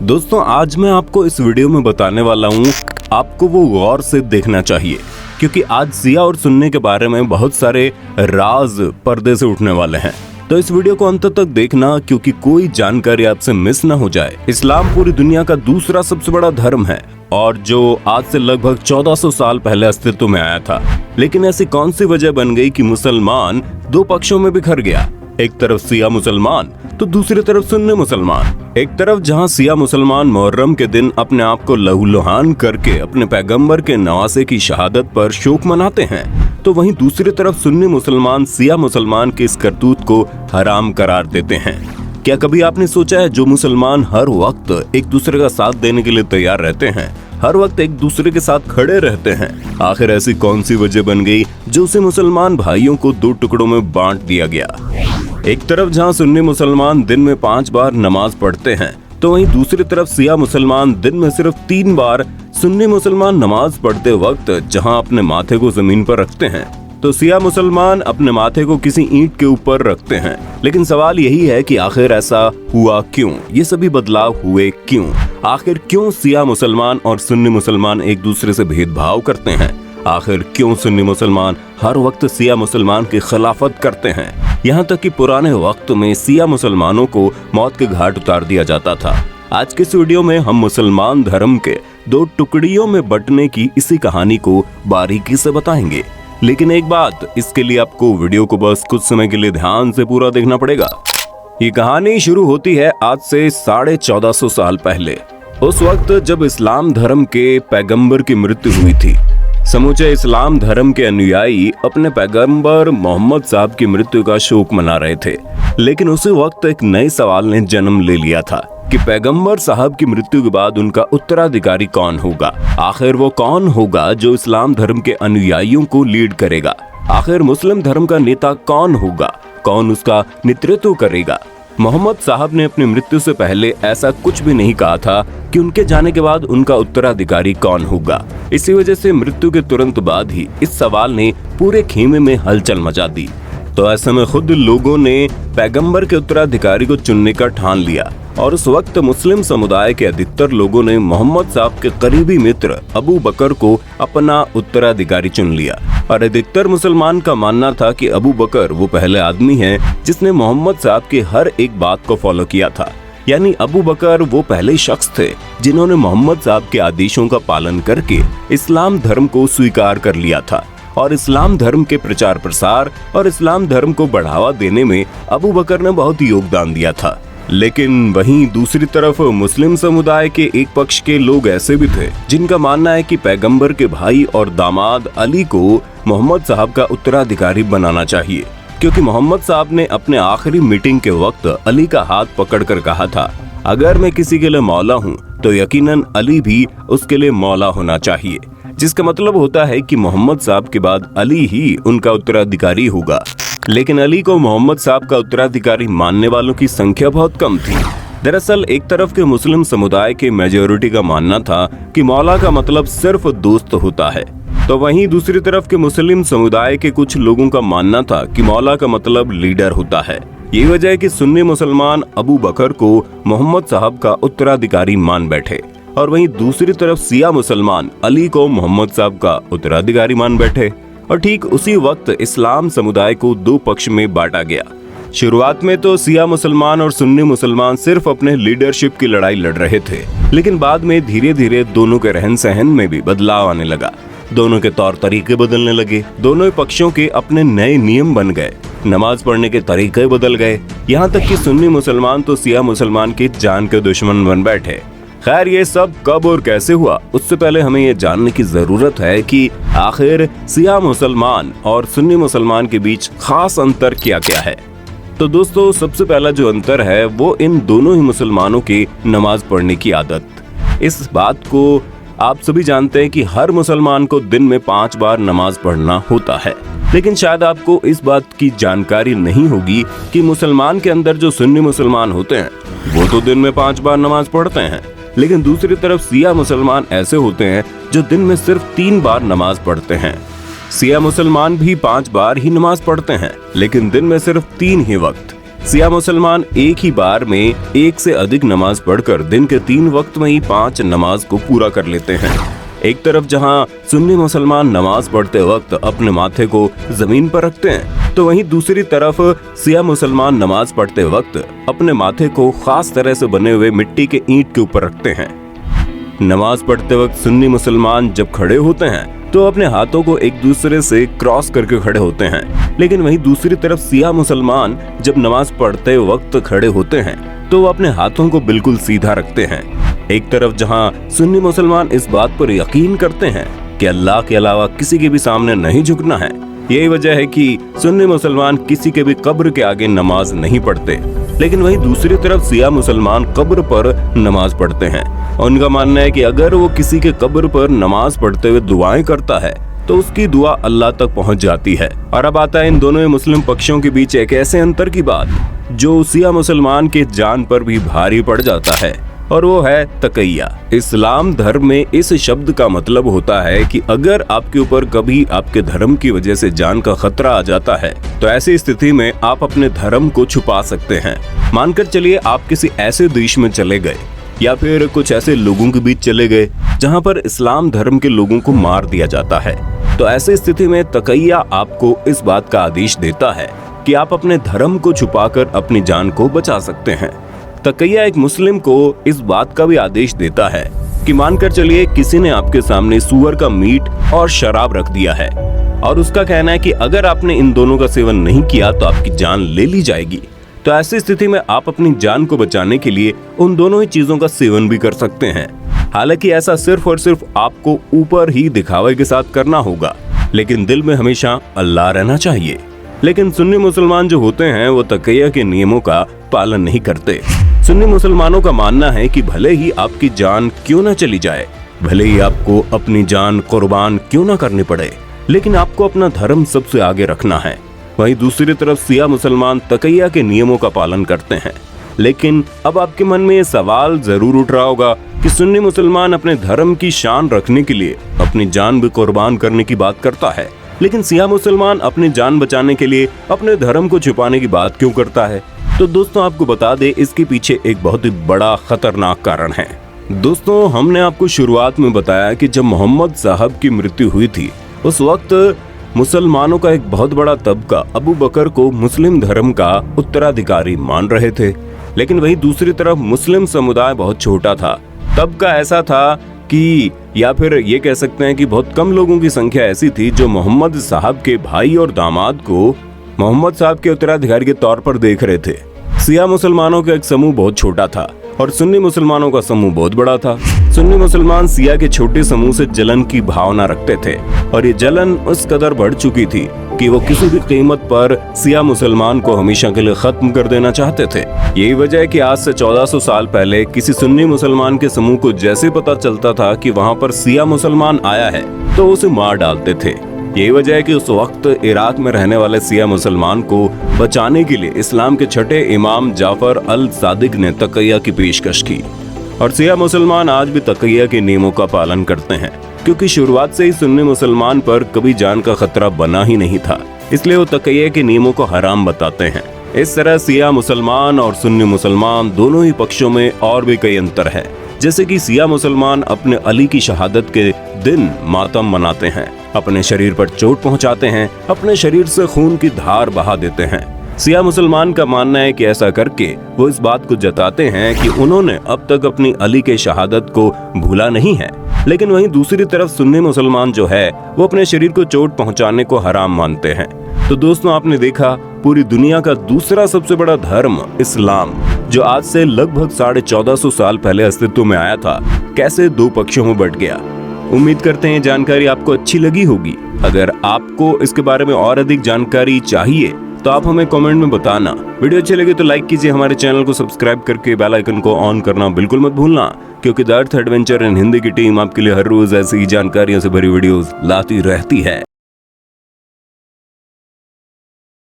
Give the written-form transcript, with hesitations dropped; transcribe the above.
दोस्तों आज मैं आपको इस वीडियो में बताने वाला हूँ, आपको वो गौर से देखना चाहिए क्योंकि आज शिया और सुन्नी के बारे में बहुत सारे राज पर्दे से उठने वाले हैं। तो इस वीडियो को अंत तक देखना क्योंकि कोई जानकारी आपसे मिस ना हो जाए। इस्लाम पूरी दुनिया का दूसरा सबसे बड़ा धर्म है और जो आज से लगभग 1400 साल पहले अस्तित्व में आया था। लेकिन ऐसी कौन सी वजह बन गई कि मुसलमान दो पक्षों में बिखर गया। एक तरफ शिया मुसलमान तो दूसरी तरफ सुन्नी मुसलमान। एक तरफ जहां शिया मुसलमान मुहर्रम के दिन अपने आप को लहूलुहान करके अपने पैगंबर के नवासे की शहादत पर शोक मनाते हैं, तो वहीं दूसरी तरफ सुन्नी मुसलमान शिया मुसलमान के इस करतूत को हराम करार देते हैं। क्या कभी आपने सोचा है जो मुसलमान हर वक्त एक दूसरे का साथ देने के लिए तैयार रहते हैं, हर वक्त एक दूसरे के साथ खड़े रहते हैं, आखिर ऐसी कौन सी वजह बन गई जो उसे मुसलमान भाइयों को दो टुकड़ों में बांट दिया गया। एक तरफ जहां सुन्नी मुसलमान दिन में 5 बार नमाज पढ़ते हैं, तो वहीं दूसरी तरफ शिया मुसलमान दिन में सिर्फ 3 बार। सुन्नी मुसलमान नमाज पढ़ते वक्त जहां अपने माथे को जमीन पर रखते हैं, तो शिया मुसलमान अपने माथे को किसी ईंट के ऊपर रखते हैं। लेकिन सवाल यही है कि आखिर ऐसा हुआ क्यों, ये सभी बदलाव हुए क्यों, आखिर क्यों शिया मुसलमान और सुन्नी मुसलमान एक दूसरे से भेदभाव करते हैं, आखिर क्यों सुन्नी मुसलमान हर वक्त शिया मुसलमान की खिलाफत करते हैं। यहाँ तक कि पुराने वक्त में शिया मुसलमानों को मौत के घाट उतार दिया जाता था। आज के इस वीडियो में हम मुसलमान धर्म के 2 टुकड़ियों में बंटने की इसी कहानी को बारीकी से बताएंगे। लेकिन एक बात, इसके लिए आपको वीडियो को बस कुछ समय के लिए ध्यान से पूरा देखना पड़ेगा। ये कहानी शुरू होती है आज से 1450 साल पहले, उस वक्त जब इस्लाम धर्म के पैगंबर की मृत्यु हुई थी। समूचे इस्लाम धर्म के अनुयायी अपने पैगंबर मोहम्मद साहब की मृत्यु का शोक मना रहे थे। लेकिन उसी वक्त एक नए सवाल ने जन्म ले लिया था कि पैगंबर साहब की मृत्यु के बाद उनका उत्तराधिकारी कौन होगा। आखिर वो कौन होगा जो इस्लाम धर्म के अनुयायियों को लीड करेगा। आखिर मुस्लिम धर्म का नेता कौन होगा, कौन उसका नेतृत्व करेगा। मोहम्मद साहब ने अपनी मृत्यु से पहले ऐसा कुछ भी नहीं कहा था कि उनके जाने के बाद उनका उत्तराधिकारी कौन होगा। इसी वजह से मृत्यु के तुरंत बाद ही इस सवाल ने पूरे खेमे में हलचल मचा दी। तो ऐसे में खुद लोगों ने पैगंबर के उत्तराधिकारी को चुनने का ठान लिया और उस वक्त मुस्लिम समुदाय के अधिकतर लोगों ने मोहम्मद साहब के करीबी मित्र अबू बकर को अपना उत्तराधिकारी चुन लिया। और अधिकतर मुसलमान का मानना था कि अबू बकर वो पहले आदमी हैं जिसने मोहम्मद साहब की हर एक बात को फॉलो किया था। यानी अबू बकर वो पहले शख्स थे जिन्होंने मोहम्मद साहब के आदेशों का पालन करके इस्लाम धर्म को स्वीकार कर लिया था। और इस्लाम धर्म के प्रचार प्रसार और इस्लाम धर्म को बढ़ावा देने में अबू बकर ने बहुत योगदान दिया था। लेकिन वहीं दूसरी तरफ मुस्लिम समुदाय के एक पक्ष के लोग ऐसे भी थे जिनका मानना है कि पैगंबर के भाई और दामाद अली को मोहम्मद साहब का उत्तराधिकारी बनाना चाहिए, क्योंकि मोहम्मद साहब ने अपने आखिरी मीटिंग के वक्त अली का हाथ पकड़कर कहा था, अगर मैं किसी के लिए मौला हूँ तो यकीनन अली भी उसके लिए मौला होना चाहिए। जिसका मतलब होता है कि मोहम्मद साहब के बाद अली ही उनका उत्तराधिकारी होगा। लेकिन अली को मोहम्मद साहब का उत्तराधिकारी मानने वालों की संख्या बहुत कम थी। दरअसल एक तरफ के मुस्लिम समुदाय के मेजॉरिटी का मानना था कि मौला का मतलब सिर्फ दोस्त होता है, तो वहीं दूसरी तरफ के मुस्लिम समुदाय के कुछ लोगों का मानना था कि मौला का मतलब लीडर होता है। ये वजह है कि सुन्नी मुसलमान अबू बकर को मोहम्मद साहब का उत्तराधिकारी मान बैठे और वहीं दूसरी तरफ शिया मुसलमान अली को मोहम्मद साहब का उत्तराधिकारी मान बैठे। और ठीक उसी वक्त इस्लाम समुदाय को 2 पक्ष में बांटा गया। शुरुआत में तो शिया मुसलमान और सुन्नी मुसलमान सिर्फ अपने लीडरशिप की लड़ाई लड़ रहे थे, लेकिन बाद में धीरे धीरे दोनों के रहन सहन में भी बदलाव आने लगा। दोनों के तौर तरीके बदलने लगे, दोनों पक्षों के अपने नए नियम बन गए, नमाज पढ़ने के तरीके बदल गए। यहाँ तक कि सुन्नी मुसलमान तो शिया मुसलमान की जान के दुश्मन बन बैठे। खैर ये सब कब और कैसे हुआ, उससे पहले हमें ये जानने की जरूरत है कि आखिर शिया मुसलमान और सुन्नी मुसलमान के बीच खास अंतर क्या क्या है। तो दोस्तों सबसे पहला जो अंतर है वो इन दोनों ही मुसलमानों की नमाज पढ़ने की आदत। इस बात को आप सभी जानते हैं कि हर मुसलमान को दिन में 5 बार नमाज पढ़ना होता है। लेकिन शायद आपको इस बात की जानकारी नहीं होगी कि मुसलमान के अंदर जो सुन्नी मुसलमान होते हैं वो तो दिन में 5 बार नमाज पढ़ते हैं, लेकिन दूसरी तरफ शिया मुसलमान ऐसे होते हैं जो दिन में सिर्फ 3 बार नमाज पढ़ते हैं। शिया मुसलमान भी 5 बार ही नमाज पढ़ते हैं, लेकिन दिन में सिर्फ 3 ही वक्त। सिया मुसलमान एक ही बार में एक से अधिक नमाज पढ़कर दिन के 3 वक्त में ही 5 नमाज को पूरा कर लेते हैं। एक तरफ जहां सुन्नी मुसलमान नमाज पढ़ते वक्त अपने माथे को जमीन पर रखते हैं, तो वहीं दूसरी तरफ सिया मुसलमान नमाज पढ़ते वक्त अपने माथे को खास तरह से बने हुए मिट्टी के ईंट के ऊपर रखते हैं। नमाज पढ़ते वक्त सुन्नी मुसलमान जब खड़े होते हैं तो अपने हाथों को एक दूसरे से क्रॉस करके खड़े होते हैं, लेकिन वहीं दूसरी तरफ सिया मुसलमान जब नमाज पढ़ते वक्त खड़े होते हैं तो वो अपने हाथों को बिल्कुल सीधा रखते हैं। एक तरफ जहां सुन्नी मुसलमान इस बात पर यकीन करते हैं कि अल्लाह के अलावा किसी के भी सामने नहीं झुकना है, यही वजह है कि सुन्नी मुसलमान किसी के भी कब्र के आगे नमाज नहीं पढ़ते, लेकिन वहीं दूसरी तरफ सिया मुसलमान कब्र पर नमाज पढ़ते हैं। उनका मानना है कि अगर वो किसी के कब्र पर नमाज पढ़ते हुए दुआएं करता है तो उसकी दुआ अल्लाह तक पहुंच जाती है। और अब आता है इन दोनों मुस्लिम पक्षों के बीच एक ऐसे अंतर की बात जो सिया मुसलमान के जान पर भी भारी पड़ जाता है, और वो है तकैया। इस्लाम धर्म में इस शब्द का मतलब होता है कि अगर आपके ऊपर कभी आपके धर्म की वजह से जान का खतरा आ जाता है तो ऐसी स्थिति में आप अपने धर्म को छुपा सकते हैं। मानकर चलिए आप किसी ऐसे देश में चले गए या फिर कुछ ऐसे लोगों के बीच चले गए जहां पर इस्लाम धर्म के लोगों को मार दिया जाता है, तो ऐसी स्थिति में तकैया आपको इस बात का आदेश देता है कि आप अपने धर्म को छुपाकर अपनी जान को बचा सकते हैं। तकैया एक मुस्लिम को इस बात का भी आदेश देता है कि मानकर चलिए किसी ने आपके सामने सूअर का मीट और शराब रख दिया है और उसका कहना है कि अगर आपने इन दोनों का सेवन नहीं किया तो आपकी जान ले ली जाएगी, तो ऐसी स्थिति में आप अपनी जान को बचाने के लिए उन दोनों ही चीजों का सेवन भी कर सकते हैं। हालांकि ऐसा सिर्फ और सिर्फ आपको ऊपर ही दिखावे के साथ करना होगा, लेकिन दिल में हमेशा अल्लाह रहना चाहिए। लेकिन सुन्नी मुसलमान जो होते हैं वो तकैया के नियमों का पालन नहीं करते। सुन्नी मुसलमानों का मानना है कि भले ही आपकी जान क्यों न चली जाए, भले ही आपको अपनी जान कुर्बान क्यों न करनी पड़े, लेकिन आपको अपना धर्म सबसे आगे रखना है। वहीं दूसरी तरफ सिया मुसलमान तकैया के नियमों का पालन करते हैं। लेकिन अब आपके मन में ये सवाल जरूर उठ रहा होगा कि सुन्नी मुसलमान अपने धर्म की शान रखने के लिए अपनी जान भी कुर्बान करने की बात करता है, लेकिन सिया मुसलमान अपनी जान बचाने के लिए अपने धर्म को छुपाने की बात क्यों करता है? तो दोस्तों आपको बता दे, इसके पीछे एक बहुत ही बड़ा खतरनाक कारण है। दोस्तों हमने आपको शुरुआत में बताया कि जब मोहम्मद साहब की मृत्यु हुई थी उस वक्त मुसलमानों का एक बहुत बड़ा तबका अबू बकर को मुस्लिम धर्म का उत्तराधिकारी मान रहे थे, लेकिन वहीं दूसरी तरफ मुस्लिम समुदाय बहुत छोटा था। तबका ऐसा था कि या फिर ये कह सकते हैं कि बहुत कम लोगों की संख्या ऐसी थी जो मोहम्मद साहब के भाई और दामाद को मोहम्मद साहब के उत्तराधिकारी के तौर पर देख रहे थे। सिया मुसलमानों का एक समूह बहुत छोटा था और सुन्नी मुसलमानों का समूह बहुत बड़ा था। सुन्नी मुसलमान सिया के छोटे समूह से जलन की भावना रखते थे और ये जलन उस कदर बढ़ चुकी थी कि वो किसी भी कीमत पर सिया मुसलमान को हमेशा के लिए खत्म कर देना चाहते थे। यही वजह है कि आज से 1400 साल पहले किसी सुन्नी मुसलमान के समूह को जैसे पता चलता था कि वहाँ पर सिया मुसलमान आया है तो उसे मार डालते थे। यही वजह है कि उस वक्त इराक में रहने वाले सिया मुसलमान को बचाने के लिए इस्लाम के छठे इमाम जाफर अल सादिक ने तकैया की पेशकश की। और सिया मुसलमान आज भी तकैया के नियमों का पालन करते हैं, क्योंकि शुरुआत से ही सुन्नी मुसलमान पर कभी जान का खतरा बना ही नहीं था, इसलिए वो तकैया के नियमों को हराम बताते हैं। इस तरह सिया मुसलमान और सुन्नी मुसलमान दोनों ही पक्षों में और भी कई अंतर है। जैसे कि सिया मुसलमान अपने अली की शहादत के दिन मातम मनाते हैं, अपने शरीर पर चोट पहुंचाते हैं, अपने शरीर से खून की धार बहा देते हैं। सिया मुसलमान का मानना है कि ऐसा करके वो इस बात को जताते हैं कि उन्होंने अब तक अपनी अली के शहादत को भूला नहीं है। लेकिन वहीं दूसरी तरफ सुन्नी मुसलमान जो है वो अपने शरीर को चोट पहुंचाने को हराम मानते हैं। तो दोस्तों आपने देखा पूरी दुनिया का दूसरा सबसे बड़ा धर्म इस्लाम, जो आज से लगभग 1450 साल पहले अस्तित्व में आया था, कैसे दो पक्षों में बंट गया। उम्मीद करते हैं जानकारी आपको अच्छी लगी होगी। अगर आपको इसके बारे में और अधिक जानकारी चाहिए तो आप हमें कमेंट में बताना। वीडियो अच्छी लगे तो लाइक कीजिए, हमारे चैनल को सब्सक्राइब करके बेल आइकन को ऑन करना बिल्कुल मत भूलना, क्योंकि the earth adventure in Hindi की टीम आपके लिए हर रोज ऐसी ही जानकारियों से भरी वीडियोस लाती रहती है।